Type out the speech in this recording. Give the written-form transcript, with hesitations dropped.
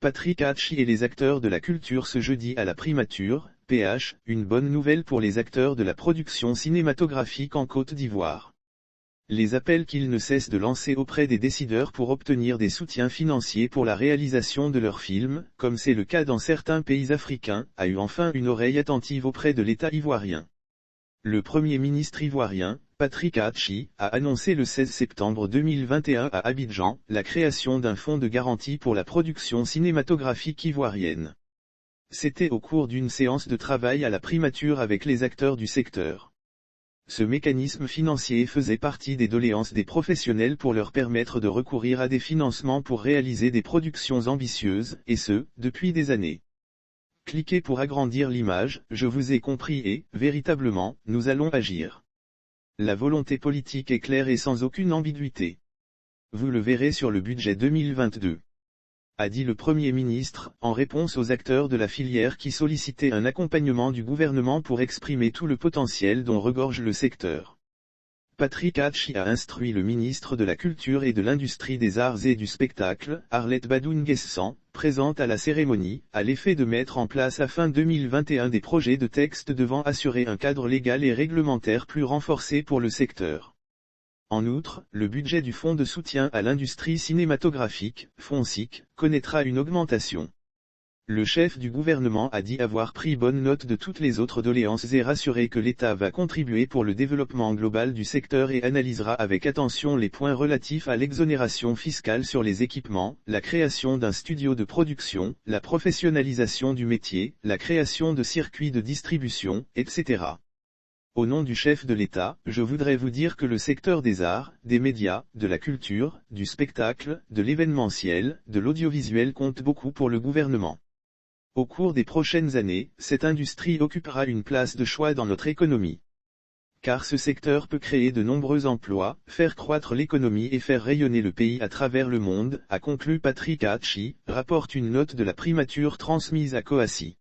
Patrick Hachi et les acteurs de la culture ce jeudi à la Primature, PH, une bonne nouvelle pour les acteurs de la production cinématographique en Côte d'Ivoire. Les appels qu'ils ne cessent de lancer auprès des décideurs pour obtenir des soutiens financiers pour la réalisation de leurs films, comme c'est le cas dans certains pays africains, a eu enfin une oreille attentive auprès de l'État ivoirien. Le Premier ministre ivoirien, Patrick Hachi, a annoncé le 16 septembre 2021 à Abidjan, la création d'un fonds de garantie pour la production cinématographique ivoirienne. C'était au cours d'une séance de travail à la primature avec les acteurs du secteur. Ce mécanisme financier faisait partie des doléances des professionnels pour leur permettre de recourir à des financements pour réaliser des productions ambitieuses, et ce, depuis des années. Cliquez pour agrandir l'image, je vous ai compris et, véritablement, nous allons agir. La volonté politique est claire et sans aucune ambiguïté. Vous le verrez sur le budget 2022. A dit le Premier ministre, en réponse aux acteurs de la filière qui sollicitaient un accompagnement du gouvernement pour exprimer tout le potentiel dont regorge le secteur. Patrick Hachi a instruit le ministre de la Culture et de l'Industrie des Arts et du Spectacle, Arlette Badou-Nguessan, présente à la cérémonie, à l'effet de mettre en place à fin 2021 des projets de texte devant assurer un cadre légal et réglementaire plus renforcé pour le secteur. En outre, le budget du Fonds de soutien à l'industrie cinématographique, FONSIC, connaîtra une augmentation. Le chef du gouvernement a dit avoir pris bonne note de toutes les autres doléances et rassuré que l'État va contribuer pour le développement global du secteur et analysera avec attention les points relatifs à l'exonération fiscale sur les équipements, la création d'un studio de production, la professionnalisation du métier, la création de circuits de distribution, etc. Au nom du chef de l'État, je voudrais vous dire que le secteur des arts, des médias, de la culture, du spectacle, de l'événementiel, de l'audiovisuel compte beaucoup pour le gouvernement. Au cours des prochaines années, cette industrie occupera une place de choix dans notre économie. Car ce secteur peut créer de nombreux emplois, faire croître l'économie et faire rayonner le pays à travers le monde, a conclu Patrick Hachi, rapporte une note de la primature transmise à Coassi.